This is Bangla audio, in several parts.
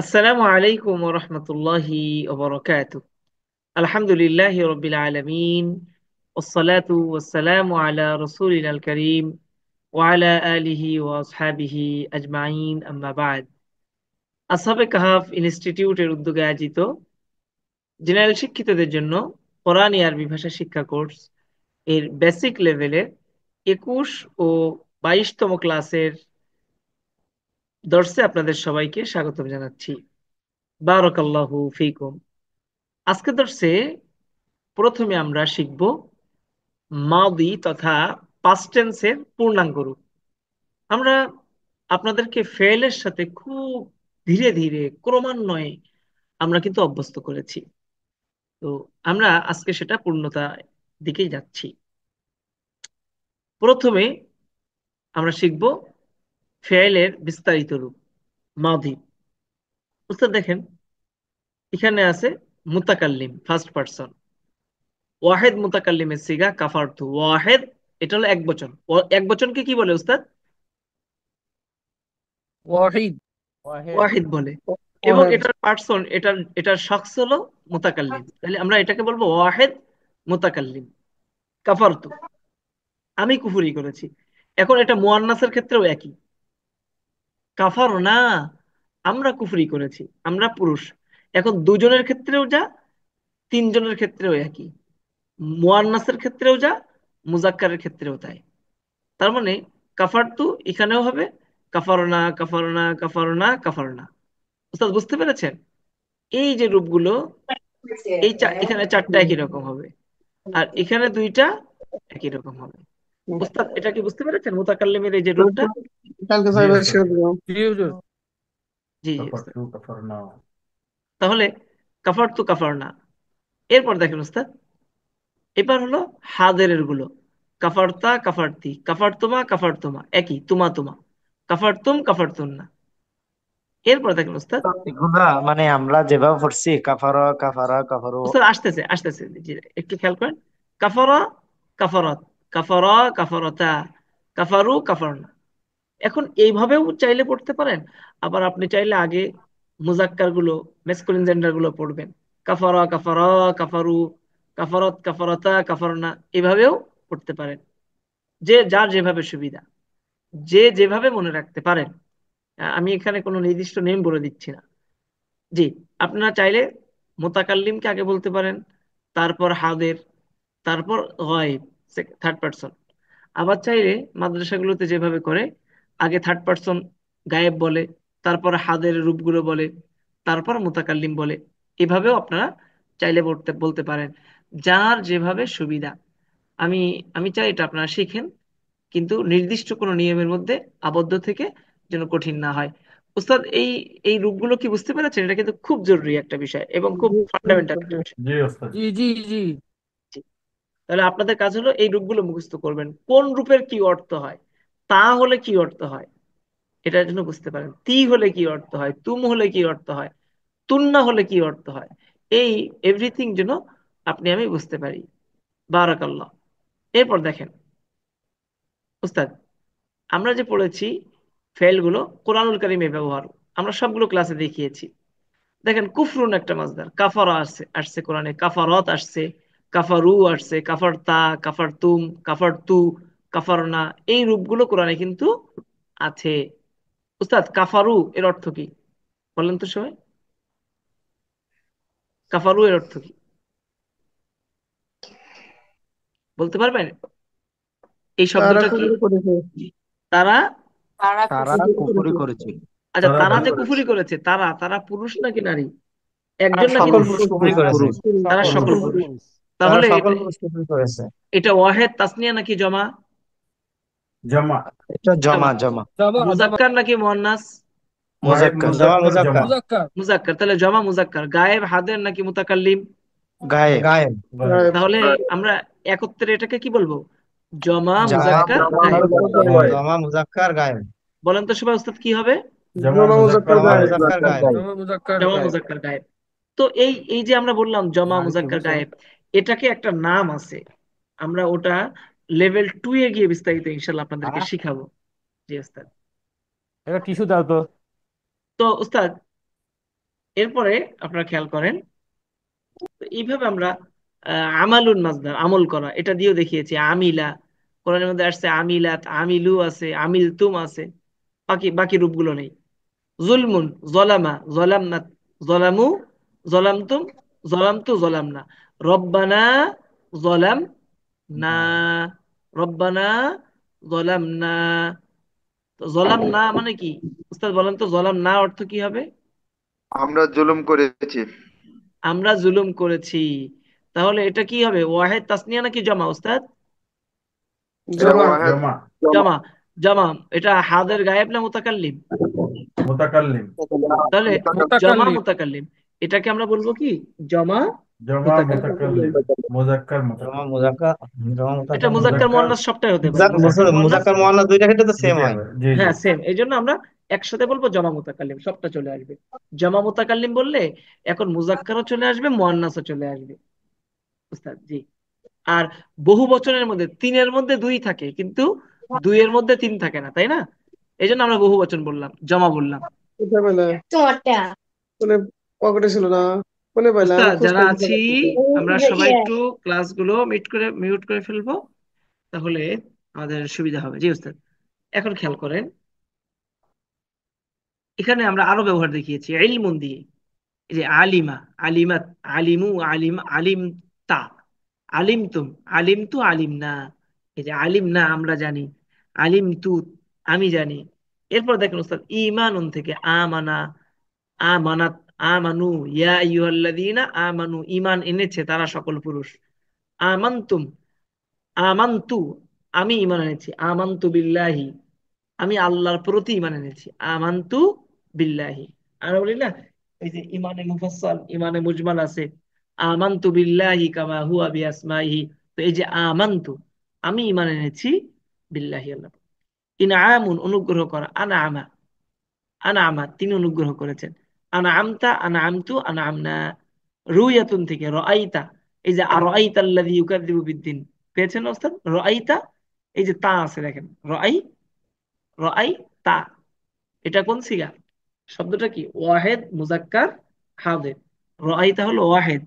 আসসালামু আলাইকুম ওয়া রাহমাতুল্লাহি ওয়া বারাকাতুহু। আলহামদুলিল্লাহি রাব্বিল আলামিন ওয়াসসালাতু ওয়াসসালামু আলা রাসূলিনাল কারীম ওয়া আলা আলিহি ওয়া আসহাবিহি আজমাইন আম্মা বা'দ। আসহাবে কাহাফ ইনস্টিটিউটের উদ্যোগে আয়োজিত জেনারেল শিক্ষিতদের জন্য কোরআনী আরবি ভাষা শিক্ষা কোর্স এর বেসিক লেভেলের 21 ও 22তম ক্লাসের দর্সে আপনাদের সবাইকে স্বাগতম জানাচ্ছি। বারাকাল্লাহু ফিকুম। আজকের দর্সে প্রথমে আমরা শিখব মাদি তথা পাস্ট টেন্সের পূর্ণাঙ্গ রূপ। আমরা আপনাদেরকে ফেলের সাথে খুব ধীরে ধীরে ক্রমান্বয়ে আমরা কিন্তু অভ্যস্ত করেছি। তো আমরা আজকে সেটা পূর্ণতা দিকেই যাচ্ছি। প্রথমে আমরা শিখব ফেলের বিস্তারিত রূপ মাদি। উস্তাদ দেখেন, এখানে আছে মুতাকাল্লিম ফার্স্ট পারসন, ওয়াহেদ মুতাকাল্লিমের সিগা কাফারতু ওয়াহেদ, এটা হলো এক বচন। এক বচনকে কি বলে উস্তাদ? ওয়াহিদ। ওয়াহেদ। ওয়াহিদ বলে। এবং ওয়াহেদ। এটার পার্সন, এটার শখস হলো মুতাকাল্লিম, তাহলে আমরা এটাকে বলবো ওয়াহেদ মুতাকাল্লিম। কাফারতু, আমি কুফরি করেছি। এখন এটা মুয়ান্নাসের ক্ষেত্রেও একই, কাফার না, আমরা কুফরি করেছি, আমরা পুরুষ। এখন দুজনের ক্ষেত্রেও যা, তিনজনের ক্ষেত্রেও একই, মুয়ান্নাসের ক্ষেত্রেও যা, মুজাক্কারের ক্ষেত্রেও তাই। তার মানে কাফারতু এখানেও হবে কাফারনা কাফারনা কাফারনা কাফারনা। উস্তাদ বুঝতে পেরেছেন? এই যে রূপগুলো, এখানে চারটা একই রকম হবে, আর এখানে দুইটা একই রকম হবে। উস্তাদ এটা কি বুঝতে পেরেছেন মুতাকাল্লিমের এই যে রূপটা? কালকে জি সাহেবের ওস্তাদ। শিওর দিলাম। জি হুজুর। জি জি কাফার উস্তাদ। টু কাফার নাও। তাহলে কাফার তু কাফার না। এরপর দেখেন উস্তাদ, এবার হলো হাদের গুলো, কাফারতা কাফারতি কাফারতুমা কাফারতুমা, একই তুমা তুমা, কাফারতুম কাফারতুন না। এরপর দেখেন উস্তাদ, এগুলা মানে আমরা যেভাবে পড়ছি কাফারা কাফারা কাফারু। উস্তাদ আসতেছে আসতেছে, জি, একটু খেয়াল করেন। কাফারা কাফারত, কাফারা কাফারতা, কাফারু কাফারনা। এখন এইভাবেও চাইলে পড়তে পারেন, আবার আপনি চাইলে আগে মুজাক্কার গুলো, মেসকুলিন জেন্ডার গুলো পড়বেন। কাফারা কাফারা কাফারু, কাফারত কাফারতা কাফারনা, এভাবেও পড়তে পারেন। যে যার যেভাবে সুবিধা, যে যেভাবে মনে রাখতে পারেন। আমি এখানে কোনো নির্দিষ্ট নেম বলে দিচ্ছি না। জি, আপনারা চাইলে মোতাকাল্লিমকে আগে বলতে পারেন, তারপর হাদের, তারপর গায়েব, থার্ড পারসন। আবার চাইলে মাদ্রাসাগুলোতে যেভাবে করে, আগে থার্ড পারসন গায়েব বলে, তারপর হাদের রূপগুলো বলে, তারপর মুতাকাল্লিম বলে। এভাবেও আপনারা চাইলে বলতে বলতে পারেন, যার যেভাবে সুবিধা। আমি আমি চাই এটা আপনারা শিখেন, কিন্তু নির্দিষ্ট কোনো নিয়মের মধ্যে আবদ্ধ থেকে যেন কঠিন না হয়। উস্তাদ, এই এই রূপগুলো কি বুঝতে পেরেছেন? এটা কিন্তু খুব জরুরি একটা বিষয় এবং খুব ফান্ডামেন্টাল একটা বিষয়। জি ওস্তাদ। জি জি জি। তাহলে আপনাদের কাজ হলো এই রূপগুলো মুখস্থ করবেন, কোন রূপের কি অর্থ হয়। তা হলে কি অর্থ হয় এটার জন্য বুঝতে পারেন, তি হলে কি অর্থ হয়, তুম হলে কি অর্থ হয়, তুন্না হলে কি অর্থ হয়। এই এভরিথিং যেন আপনি আমি বুঝতে পারি। বারাকাল্লাহ। এরপর দেখেন উস্তাদ, আমরা যে পড়েছি ফেলগুলো কোরআনুল কারিমে ব্যবহার, আমরা সবগুলো ক্লাসে দেখিয়েছি। দেখেন কুফরুন একটা মাসদার, কাফারা আসছে আসছে কোরআনে, কাফারত আসছে, কাফারু আসছে, কাফারতা, কাফারতুম, কাফারতু, কাফারনা, এই রূপগুলো কোরআনে কিন্তু আছে। উস্তাদ কাফারু এর অর্থ কি বলেন তো সবাই? কাফারু এর অর্থ কি বলতে পারবেন? এই তারা শব্দটা কি? কুকুর করেছে। তারা, তারা তারা কুফরি কুফরি করেছে। করেছে। আচ্ছা, তারা তারা ভুল যে করেছে। কুফরি করেছে, তারা তারা পুরুষ নাকি নারী? তারা একজন নাকি সকল বহু? পুরুষ কুফরি করেছে। পুরুষ পুরুষ তারা সকল সকল পুরুষ। পুরুষ। পুরুষ। তারা তাহলে সকল এটা, পুরুষ কুফরি করেছে। এটা ওয়াহেদ তাসনিয়া নাকি জমা? জামা। এটা জমা। জমা জমা। জামা জামা। মুজাক্কার নাকি মুয়ান্নাস? ওয়াহেদ মুজাক্কার জমা মুজাক্কার মুজাক্কার। জামা। মুজাক্কার। মুজাক্কার, তাহলে জমা মুজাক্কার। গায়েব হাদের নাকি মুতাকাল্লিম? গায়েব গায়েব। গায়েব। তাহলে আমরা একত্রে এটাকে কি বলবো? জমা জায়েব মুজাক্কার জামা গায়েব। মুজাক্কার গায়েব। গায়েব। জমা মুজাক্কার গায়েব। বলেন তো সবাই উস্তাদ কি হবে? জামা জামা মুজাক্কার মুজাক্কার জমা গায়েব। গায়েব। মুজাক্কার গায়েব। জামা মুজাক্কার জমা গায়েব। মুজাক্কার গায়েব। তো এই এই যে আমরা বললাম জমা আর কি মুজাক্কার বুঝছো? গায়েব, এটাকে একটা নাম আছে। আমরা ওটা লেভেল 2 এ গিয়ে বিস্তারিত ইনশাল্লাহ আপনাদেরকে আহ, শিখাবো। জি উস্তাদ। একটা টিস্যু দাও তো। তো উস্তাদ, এরপরে আপনারা খেয়াল করেন, তো এইভাবে আমরা আমালুন মাজদার আমল করা এটা দিয়েও দেখিয়েছি। আমিলা, কোরআনের মধ্যে আসছে আমিলাত, আমিলু আছে, আমিলতুম আছে, বাকি বাকি রূপগুলো নেই। জুলমুন, জলামা, জলামনা, জলামু, জলামতুম, জলামতু, জলামনা। রব্বানা, জলাম না, রব্বানা, জলাম না। তো জলাম না মানে কি উস্তাদ বলেন তো, জলাম না অর্থ কি হবে? আমরা জুলুম করেছি। আমরা জুলুম করেছি। তাহলে এটা কি হবে, ওয়াহেদ তাসনিয়া নাকি জমা উস্তাদ? এটা জমা। ওয়াহেদ। জমা। জমা। জমা। এটা হাদের গায়েব না মুতাকাল্লিম? মুতাকাল্লিম। তাহলে জমা মুতাকাল্লিম। মুতাকাল্লিম, এটাকে আমরা বলবো কি, জমা জমা মুতাকাল্লিম। মুতাকাল্লিম। মুজাক্কার জমা মুতাকাল্লিম। মুজাক্কার, জমা এটা মুতাকাল্লিম। মুজাক্কার মুজাক্কার। মুয়ান্নাস সবটাই হতে পারে, মুজাক্কার মুয়ান্নাস। মুজাক্কার মুআন্নাস দুইটা ক্ষেত্রে তো সেম দুইটাই হয়। হবে, জি জি। হ্যাঁ সেম, এই জন্য আমরা একসাথে বলবো জমা মুতাকাল্লিম, সবটা চলে আসবে। জমা মুতাকাল্লিম বললে এখন মুজাক্কারও চলে আসবে, মুয়ান্নাসও চলে আসবে উস্তাদ, জি। আর বহু বচনের মধ্যে তিনের মধ্যে দুই থাকে, কিন্তু দুইয়ের মধ্যে তিন থাকে না, তাই না? এই জন্য আমরা বহু বচন বললাম, জমা বললাম। কোথায় পেলে? কোনে পকেটে ছিল না? কোনে পেলে? আমি উস্তাদ খোঁজ যারা করতেছি। আছি, আমরা সবাই একটু ক্লাসগুলো মিউট করে ফেলবো, তাহলে আমাদের সুবিধা হবে। জি উস্তাদ, এখন খেয়াল করেন, এখানে আমরা আরো ব্যবহার দেখিয়েছি ইলমুন দিয়ে। এই যে আলিমা, আলিমাত, আলিমু, আলিম তা, আলিমতুম, আলিমতু, আলিমনা। এই যে আলিম না আমরা জানি, আলিম তু আমি জানি। এরপর দেখেন উস্তাদ, ইমানুন থেকে আমানা, আমানাত, আমানু, ইয়া আইয়ুহাল্লাযীনা আমানু, ঈমান এনেছে তারা সকল পুরুষ। আমানতুম, আমান্তু, আমি ঈমান এনেছি। আমান্তু বিল্লাহি, আমি আল্লাহর প্রতি ঈমান এনেছি। আমান্তু বিল্লাহি। আমরা বলি না, এই যে ইমানে মুফাসসাল, ইমানে মুজমাল আছে, আমান্তু বিল্লাহি কামা হুয়া বিআসমাইহি। তো এই যে আমান্তু, আমি ঈমান এনেছি, বিল্লাহি আল্লাহ। ইনআমুন অনুগ্রহ করা, আনআমা, আনআমা তিনি অনুগ্রহ করেছেন। আনআমতা, আনআমতু, আনআমনা। রুয়াতুন থেকে রাআইতা, এই যে আরাআইতা আল্লাযী ইউকাযযিবু বিদ্দিন, পেয়েছেন না ওস্তাদ? রাআইতা, এই যে তা আছে দেখেন, রাআই, রাআই তা, এটা কোন সিগা? শব্দটা কি, ওয়াহেদ মুজাক্কার হাদের। রাআইতা হলো ওয়াহেদ,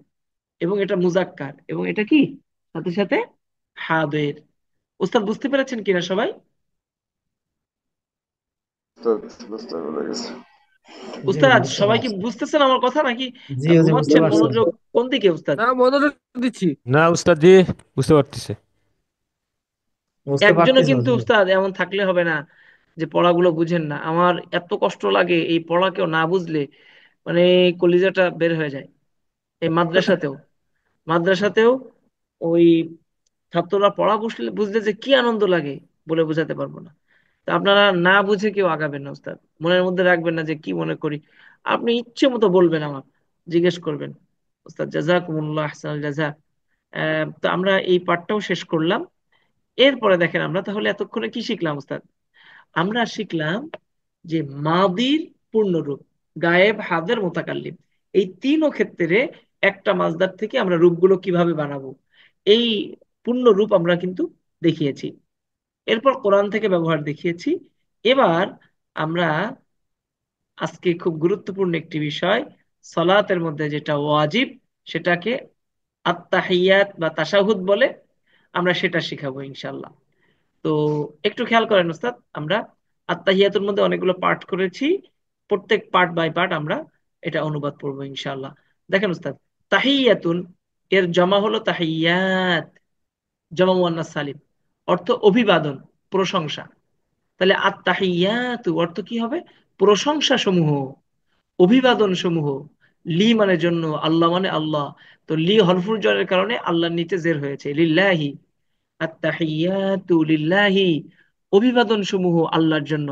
এবং এটা মুজাক্কার, এবং এটা কি সাথে সাথে হাদের। ওস্তাদ বুঝতে পেরেছেন কিনা সবাই? বুঝতে পেরে গেছে। জি উস্তাদ বুঝতে সবাই কি পারছি। বুঝতেছেন আমার কথা নাকি জি জি বুঝতে ঘুমাচ্ছেন? পারছি। মনোযোগ কোন দিকে উস্তাদ? না, মনোযোগ দিচ্ছি। না উস্তাদ জি, বুঝতে পারতেছে। বুঝতে একজনও পারতেছি কিন্তু হুজুর। উস্তাদ এমন থাকলে হবে না যে পড়াগুলো বুঝেন না। আমার এত কষ্ট লাগে এই পড়া কেউ না বুঝলে, মানে কলিজাটা বের হয়ে যায়। এই মাদ্রাসাতেও, মাদ্রাসাতেও ওই ছাত্ররা পড়া বুঝলে বুঝলে যে কি আনন্দ লাগে বলে বোঝাতে পারবো না। তা আপনারা না বুঝে কেউ আগাবেন না উস্তাদ, মনের মধ্যে রাখবেন না যে কি মনে করি। আপনি ইচ্ছে মতো বলবেন, আমার জিজ্ঞেস করবেন। উস্তাদ জাযাকুমুল্লাহ আহসানাল জাযা। তো আমরা এই পাঠটাও শেষ করলাম। এরপরে দেখেন আমরা তাহলে এতক্ষণে কি শিখলাম উস্তাদ? আমরা শিখলাম যে মাদির পূর্ণরূপ, গায়েব, হাজার, মোতাকাল্লিম, এই তিনও ক্ষেত্রে একটা মাসদার থেকে আমরা রূপগুলো কিভাবে বানাবো, এই পূর্ণ রূপ আমরা কিন্তু দেখিয়েছি। এরপর কোরআন থেকে ব্যবহার দেখিয়েছি। এবার আমরা আজকে খুব গুরুত্বপূর্ণ একটি বিষয়, সলাতের মধ্যে যেটা ওয়াজিব, সেটাকে আত্তাহিয়াত বা তাশাহুদ বলে, আমরা সেটা শিখাবো ইনশাল্লাহ। তো একটু খেয়াল করেন ওস্তাদ, আমরা আত্তাহিয়াতুর মধ্যে অনেকগুলো পার্ট করেছি, প্রত্যেক পার্ট বাই পার্ট আমরা এটা অনুবাদ পড়বো ইনশাআল্লাহ। দেখেন ওস্তাদ, তাহিয়াতুন এর জমা হলো তাহিয়াত, জমা মুয়ান্নাস সালিম, অর্থ অভিবাদন, প্রশংসা। তাহলে আত্তাহিয়াতু অর্থ কি হবে? প্রশংসা সমূহ, অভিবাদন সমূহ। লি মানে জন্য, আল্লাহ মানে আল্লাহ, তো লি হরফুল জরের কারণে আল্লাহর নিচে জের হয়েছে, লিল্লাহি। আত্তাহিয়াতু লিল্লাহি, অভিবাদন সমূহ আল্লাহর জন্য।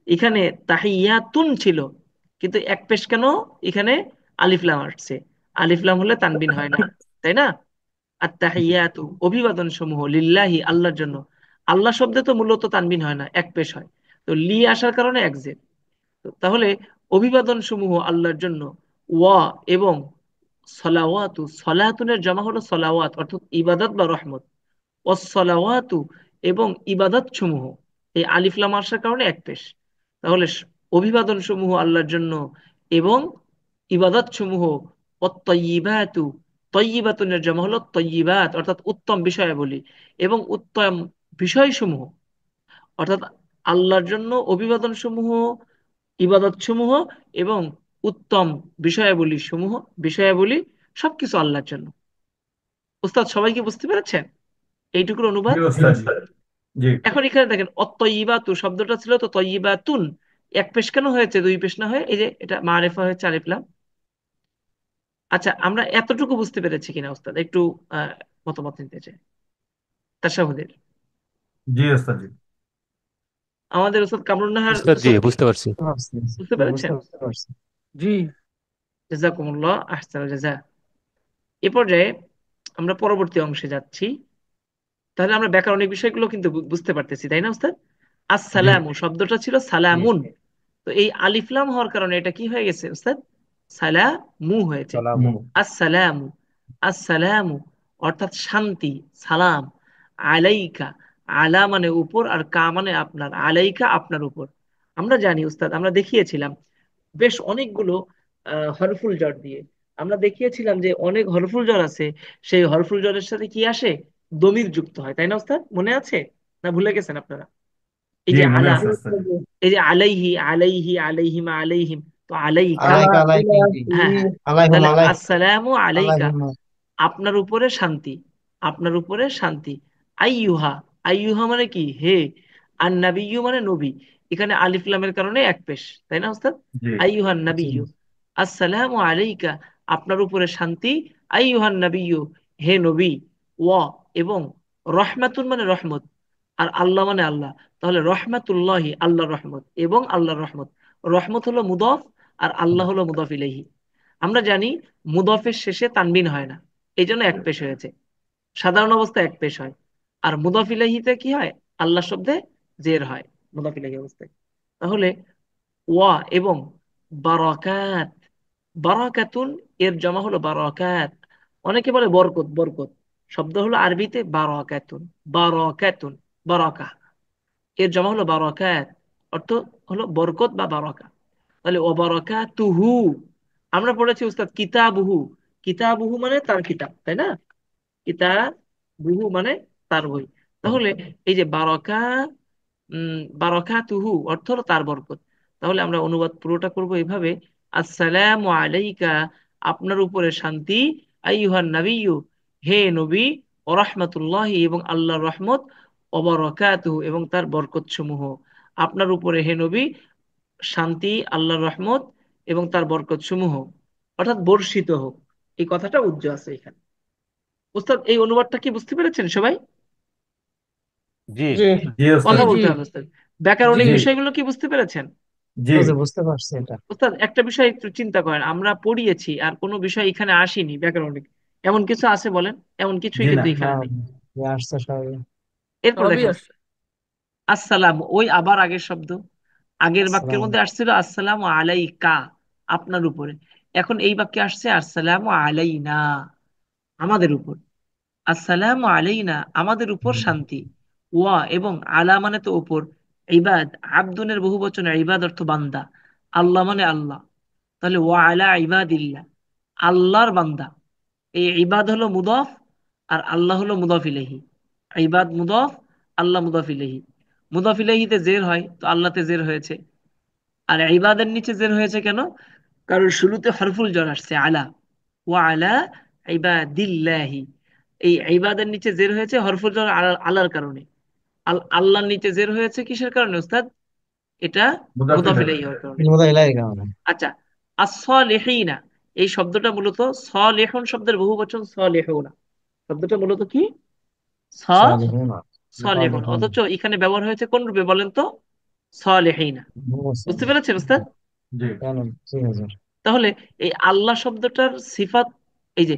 এখানে তাহিয়াতুন ছিল, কিন্তু এক পেশ কেন এখানে আলিফ লাম আসছে? আলিফ লাম হলে তানবিন হয় না, তাই না? আত্তাহিয়াতু অভিবাদন সমূহ, লিল্লাহি আল্লাহর জন্য। আল্লাহ শব্দে তো মূলত তানবিন হয় না, এক পেশ হয়। তো লি আসার কারণে এক জের। তাহলে অভিবাদন সমূহ আল্লাহর জন্য। ওয়া এবং সলাওয়াতু, সলাতুনের জমা হলো সলাওয়াত, অর্থাৎ ইবাদত বা রহমত। ওয়াসসালাওয়াতু এবং ইবাদত সমূহ, এই আলিফ লাম আসার কারণে এক পেশ। তাহলে অভিবাদন সমূহ আল্লাহর জন্য, এবং ইবাদত সমূহ, অত্তয়িবাতু, তয়্যিবাতুনের জমা হলো তয়্যিবাত, অর্থাৎ উত্তম বিষয়াবলী, এবং উত্তম বিষয়সমূহ, অর্থাৎ আল্লাহর জন্য অভিবাদন সমূহ, ইবাদত সমূহ, এবং উত্তম বিষয়াবলী সমূহ, বিষয়াবলী সবকিছু আল্লাহর জন্য। উস্তাদ সবাই কি বুঝতে পেরেছেন এইটুকুর জি অনুবাদ? ওস্তাদ জি। জি এখন এখানে দেখেন অত্তয়িবাতু শব্দটা ছিল তো তয়্যিবাতুন, এক পেশ কেন হয়েছে, দুই পেশ না হয়ে? এই যে এটা মারেফা হয়েছে, আলিফ লাম। আচ্ছা, আমরা এতটুকু বুঝতে পেরেছি কিনা উস্তাদ, একটু মতামত নিতে চাই তাশাহুদের। জি ওস্তাদ জি। আমাদের উস্তাদ কামরুন নাহার উস্তাদ জি উত্তরটি বুঝতে পারছি। বুঝতে পারছি, বুঝতে পেরেছেন? বুঝতে পারছি। জি। জাযাকুমুল্লাহ আহসানুল জাযা। এ পর্যায়ে আমরা পরবর্তী অংশে যাচ্ছি। তাহলে আমরা ব্যাকরণিক বিষয়গুলো কিন্তু বুঝতে পারতেছি, তাই না উস্তাদ? জি আসসালামু শব্দটা ছিল সালামুন, তো এই আলিফ লাম হওয়ার কারণে এটা কি হয়ে গেছে উস্তাদ? সালামু হয়েছে। সালাম। আসসালামু, আসসালামু অর্থাৎ শান্তি, সালাম। আলাইকা, আলা মানে উপর, আর কা মানে আপনার, আলাইকা আপনার উপর। আমরা জানি উস্তাদ, আমরা দেখিয়েছিলাম বেশ অনেকগুলো হরফুল জ্বর দিয়ে। আমরা দেখিয়েছিলাম যে অনেক হরফুল জ্বর আছে, সেই হরফুল জ্বরের সাথে কি আসে? দমির যুক্ত হয়, তাই না উস্তাদ? মনে আছে না ভুলে গেছেন আপনারা? এই জি যে মনে আলা, আছে ওস্তাদ জি। এই যে আলাইহি, আলাইহি, আলাইহিমা, আলাইহিম, তো আলাইকা। আলাইকা আলাইকি, হ্যাঁ হ্যাঁ, আলাইহুম তাহলে আলাই, আসসালামু আলাইকা আলাইহুম। আপনার উপরে শান্তি, আপনার উপরে শান্তি। আইয়ুহা, আইয়ুহা মানে কি? হে। আর নাবিয়্যু মানে নবী। এখানে আলিফ লামের কারণে এক পেশ, তাই না উস্তাদ? জি আইয়ুহান জি। নাবিয়্যু, আসসালামু আলাইকা আপনার উপরে শান্তি, আইয়ুহান নাবিয়্যু হে নবী, ওয়া এবং রহমাতুন মানে রহমত, আর আল্লাহ মানে আল্লাহ। তাহলে রহমাতুল্লাহি আল্লাহর রহমত এবং আল্লাহর রহমত। রহমত হলো মুদফ, আর আল্লাহ হলো মুদফ ইলাইহি। আমরা জানি মুদফের শেষে তানবিন হয় না, এই জন্য এক পেশ হয়েছে। সাধারণ অবস্থায় এক পেশ হয়। আর মুদফ ইলাইহিতে কি হয়? আল্লাহ শব্দে জের হয় মুদফ ইলাইহি অবস্থায়। তাহলে ওয়া এবং বারাকাত, বারাকাতুন এর জমা হলো বারাকাত। অনেকে বলে বরকত, বরকত শব্দ হলো আরবিতে বারাকাতুন, বারাকাতুন, বারাকা এর জমা হলো বারাকাত, অর্থ হলো বরকত বা বারাকা। তাহলে ও বারাকাতুহু, আমরা পড়েছি উস্তাদ কিতাবুহু, কিতাবুহু মানে তার কিতাব, তাই না? কিতাবুহু মানে তার বই। তাহলে এই যে বারাকা, বারাকাতুহু অর্থ হলো তার বরকত। তাহলে আমরা অনুবাদ পুরোটা করব এইভাবে: আসসালামু আলাইকা আপনার উপরে শান্তি, আইয়ুহান নাবিয়্যু হে নবী, ও রাহমাতুল্লাহি এবং আল্লাহর রহমত, ও বারাকাতুহু এবং তার বরকত সমূহ। আপনার উপরে হে নবী শান্তি, আল্লাহর রহমত এবং তার বরকত সমূহ, অর্থাৎ বর্ষিত হোক। এই কথাটা উজ্জ্ব আছে এখানে। উস্তাদ এই অনুবাদটা কি বুঝতে পেরেছেন সবাই? জি। জি জি ওস্তাদ কথা জি। বলতে হবে উস্তাদ। ব্যাকরণিক জি বিষয়গুলো কি বুঝতে পেরেছেন? জি বুঝে বুঝতে পারছি এটা। উস্তাদ একটা বিষয় একটু চিন্তা করেন, আমরা পড়িয়েছি আর কোনো বিষয় এখানে আসেনি ব্যাকরণিক, এমন কিছু আছে বলেন? এমন কিছুই জি না। কিন্তু না, এখানে নেই। যে আসছে সবই। এরপর সবই দেখেন আসছে। আসসালাম, ওই আবার আগের শব্দ, আগের বাক্যের আসসালাম। মধ্যে আসছিল আসসালামু আলাইকা আপনার উপরে, এখন এই বাক্যে আসছে আসসালামু আলাইনা আমাদের উপর। আসসালামু আলাইনা আমাদের উপর শান্তি। ওয়া এবং আলা মানে তো উপর, ইবাদ আব্দুনের বহু বচনে, ইবাদ অর্থ বান্দা, আল্লাহ মানে আল্লাহ। তাহলে ওয়া আলা ইবাদিল্লাহ আল্লাহর বান্দা। এই ইবাদ হলো মুদফ, আর আল্লাহ হলো মুদফ ইলাইহি। ইবাদ মুদফ, আল্লাহ মুদফ ইলাইহি। মুদফ ইলাইহিতে জের হয়, তো আল্লাহতে জের হয়েছে। আর ইবাদের নিচে জের হয়েছে কেন? কারণ শুরুতে হরফুল জ্বর আসছে আলা, ওয়া আলা ইবাদিল্লাহি। এই ইবাদের নিচে জের হয়েছে হরফুল জ্বর আলার কারণে। আল্লাহর নিচে জের হয়েছে কিসের কারণে উস্তাদ? এটা মুদাফ মুদাফিল ইলাইহি হওয়ার কারণে। বোধহয় এলাই কেমন। আচ্ছা, as-সালিহিনা এই শব্দটা মূলত সালিহুন শব্দের বহুবচন সালিহুনা। শব্দটা মূলত কি? সালিহুন। সালিহুন, সালিহুন। অথচ এখানে ব্যবহার হয়েছে কোন রূপে বলেন তো? সালিহিনা। বুঝতে পেরেছেন উস্তাদ? জি কেন? ঠিক আছে। তাহলে এই আল্লাহ শব্দটার সিফাত, এই যে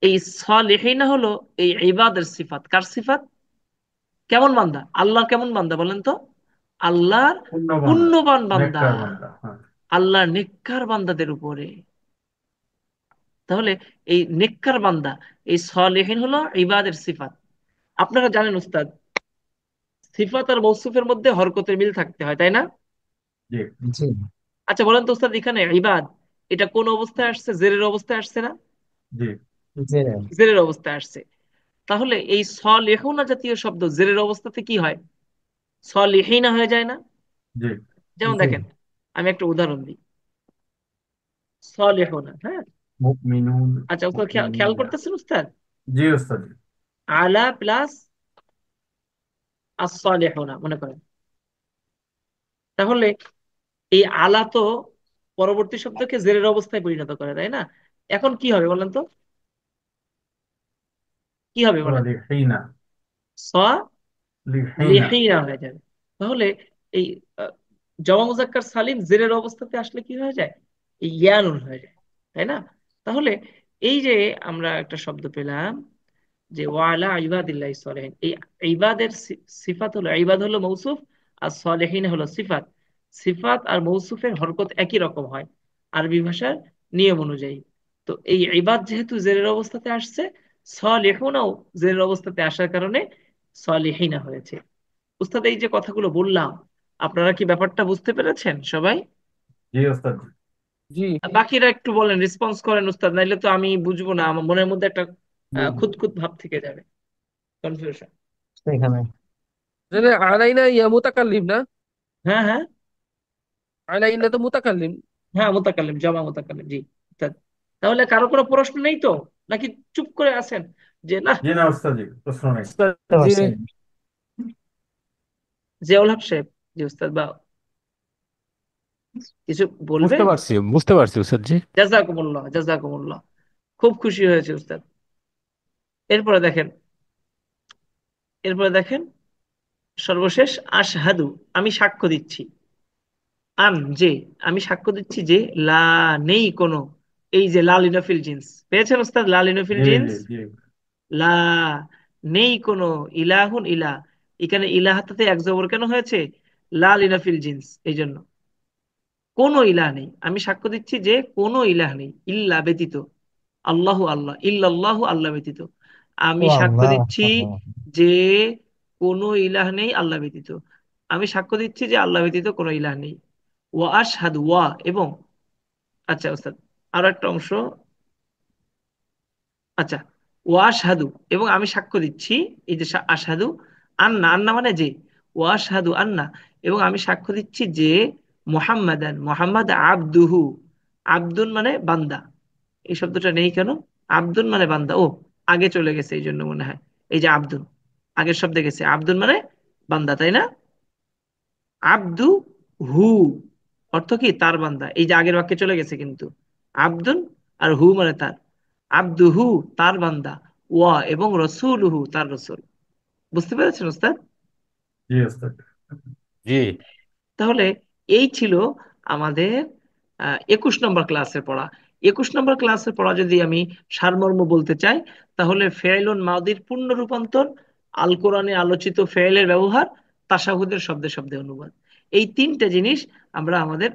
এই সালিহিনা হলো এই ইবাদের সিফাত। কার সিফাত? কেমন বান্দা? আল্লাহর কেমন বান্দা বলেন তো? আল্লাহর পূর্ণ বান্দা, পুণ্যবান বান্দা, নেককার বান্দা। হ্যাঁ আল্লাহর নেককার বান্দাদের উপরে। তাহলে এই নেককার বান্দা, এই সালেহিন হলো ইবাদের সিফাত। আপনারা জানেন উস্তাদ, সিফাত আর মৌসুফের মধ্যে হরকতের মিল থাকতে হয়, তাই না? জি জি। আচ্ছা বলেন তো উস্তাদ, এখানে ইবাদ, এটা কোন অবস্থায় আসছে? জেরের অবস্থায় আসছে না? জি জি জেরের অবস্থায় আসছে। তাহলে এই সলিহুনা জাতীয় শব্দ জেরের অবস্থাতে কি হয়? সলিহিনা হয়ে যায় না? জি যেমন জি দেখেন, আমি একটা উদাহরণ দিই। সলিহুনা, হ্যাঁ। মুমিনুন আচ্ছা উস্তাদ, খেয়াল মুমিনা। করতেছেন উস্তাদ? জি ওস্তাদ জি। আলা প্লাস as-সলিহুনা মনে করেন। তাহলে এই আলা তো পরবর্তী শব্দকে জেরের অবস্থায় পরিণত করে, তাই না? এখন কি হবে বলেন তো? কি হবে বলেন? সালিহিনা। লিহিনা। লিহিনা হয়ে যাবে। তাহলে এই আহ, জমা মুজাক্কার সালিম জেরের অবস্থাতে আসলে কি হয়ে যায়? এই ইয়ানুন হয়ে যায়, তাই না? তাহলে এই যে আমরা একটা শব্দ পেলাম যে ওয়ালা ইবাদিল্লাহ সলিহিন, এই ইবাদের সিফাত হলো, ইবাদ হলো মৌসুফ, আর সলিহিন হলো সিফাত। সিফাত আর মৌসুফের হরকত একই রকম হয় আরবি ভাষার নিয়ম অনুযায়ী। তো এই ইবাদ যেহেতু জেরের অবস্থাতে আসছে, সলিহুনাও জেরের অবস্থাতে আসার কারণে সলিহিনা হয়েছে। উস্তাদ এই যে কথাগুলো বললাম, আপনারা কি ব্যাপারটা বুঝতে পেরেছেন সবাই? জি ওস্তাদ জি। জি। বাকিরা একটু বলেন, রেসপন্স করেন উস্তাদ, নাইলে তো আমি বুঝবো না, আমার মনের মধ্যে একটা বুঝবো। খুঁতখুঁত ভাব থেকে যাবে, কনফিউশন। এখানে তাহলে আলাইনা ইয়া মুতাকাল্লিম না? হ্যাঁ হ্যাঁ আলাইনা তো মুতাকাল্লিম। হ্যাঁ, মোতাকাল্লিম, জমা মোতাকাল্লিম, জি উস্তাদ। তাহলে কারো কোনো প্রশ্ন নেই তো, নাকি চুপ করে আছেন যে না? জি না ওস্তাদ জি, প্রশ্ন নেই। উস্তাদ, বুঝতে জি। পারছি। জিয়াউল হক সাহেব, জি উস্তাদ, বা কিছু বুঝতে বলবেন? পারছি, বুঝতে পারছি উস্তাদ জি। জাযাকুমুল্লাহ, জাযাকুমুল্লাহ। খুব খুশি হয়েছে উস্তাদ। এরপরে দেখেন, এরপরে দেখেন, সর্বশেষ আশহাদু, আমি সাক্ষ্য দিচ্ছি। আন, যে, আমি সাক্ষ্য দিচ্ছি যে, লা, নেই কোনো, এই যে লা লিনফিল জিন্স পেয়েছেন উস্তাদ, লা লিনফিল জি জিন্স, জি জি। লা, নেই কোনো, ইলাহুন, ইলা, এখানে ইলাহাতে এক জবর কেন হয়েছে? লা লিনফিল জিন্স, এই জন্য। কোনো ইলাহ নেই, আমি সাক্ষ্য দিচ্ছি যে কোনো ইলাহ নেই, ইল্লা ব্যতীত, আল্লাহু আল্লাহ, ইল্লাল্লাহু আল্লাহ ব্যতীত। ও আমি সাক্ষ্য আল্লাহ, দিচ্ছি আল্লাহ। যে কোনো ইলাহ নেই আল্লাহ ব্যতীত। আমি সাক্ষ্য দিচ্ছি যে আল্লাহ ব্যতীত কোনো ইলাহ নেই। ওয়া আশহাদু, ওয়া এবং, আচ্ছা ওস্তাদ, আরো একটা অংশ, আচ্ছা, ওয়া আশহাদু, এবং আমি সাক্ষ্য দিচ্ছি, এই যে আশহাদু, আন্না, আন্না মানে যে, ওয়া আশহাদু আন্না, এবং আমি সাক্ষ্য দিচ্ছি যে মুহাম্মাদান, মুহাম্মদ আবদুহু, আব্দুন মানে বান্দা, এই শব্দটা নেই কেন? আব্দুন মানে বান্দা, ও আগে চলে গেছে এই জন্য মনে হয়। এই যে আব্দুন আগের শব্দে গেছে, আব্দুন মানে বান্দা, তাই না? আব্দু হু অর্থ কি? তার বান্দা, এই যে আগের বাক্যে চলে গেছে কিন্তু। আব্দুন আর হু মানে তার। আব্দু হু, তার বান্দা, ওয়া এবং রসুলহু, তার রসুল। বুঝতে পেরেছেন ওস্তাদ? জি ওস্তাদ। জি তাহলে এই ছিল আমাদের 21 নম্বর ক্লাসের পড়া। 21 নম্বর ক্লাসের পড়া যদি আমি সারমর্ম বলতে চাই, তাহলে ফেয়লুন মাদির পূর্ণ রূপান্তর, আল কোরআনে আলোচিত ফেয়লের ব্যবহার, তাশাহুদের শব্দে শব্দে অনুবাদ, এই তিনটে জিনিস আমরা আমাদের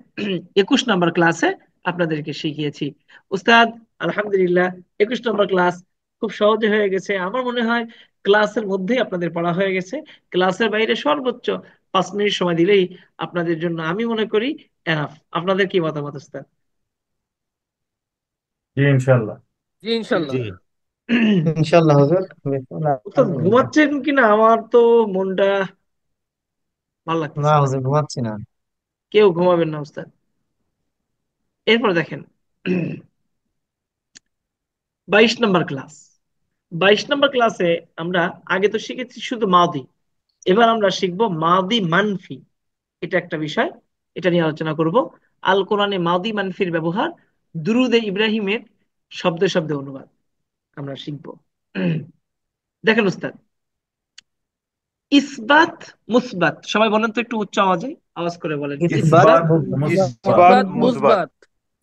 21 নম্বর ক্লাসে আপনাদেরকে শিখিয়েছি উস্তাদ। আলহামদুলিল্লাহ, 21 নম্বর ক্লাস খুব সহজে হয়ে গেছে আমার মনে হয়। ক্লাসের মধ্যেই আপনাদের পড়া হয়ে গেছে। ক্লাসের বাইরে সর্বোচ্চ 5 মিনিট সময় দিলেই আপনাদের জন্য আমি মনে করি এনাফ। আপনাদের কি মতামত উস্তাদ? জি ইনশাল্লাহ। জি ইনশাল্লাহ। জি। ইনশাআল্লাহ হুজুর। উস্তাদ আলহামদুলিল্লাহ। ঘুমাচ্ছেন কিনা? আমার তো মনটা ভালো না লাগতেছে না। হুজুর, ঘুমাচ্ছি না। কেউ ঘুমাবেন না উস্তাদ। এরপর দেখেন, 22 নম্বর ক্লাস। 22 নম্বর ক্লাসে আমরা আগে তো শিখেছি শুধু মাদি, এবার আমরা শিখবো মাদি মানফি। এটা একটা বিষয়, এটা নিয়ে আলোচনা করব। আল কোরআনে মাদি মানফির ব্যবহার, দুরুদে ইব্রাহিমের শব্দে শব্দে অনুবাদ আমরা শিখবো। দেখেন উস্তাদ, ইসবাত, মুসবাত, সবাই বলেন তো একটু উচ্চ আওয়াজে, আওয়াজ করে বলেন। ইসবাত ইসবাত, ইসবাত মুসবাত।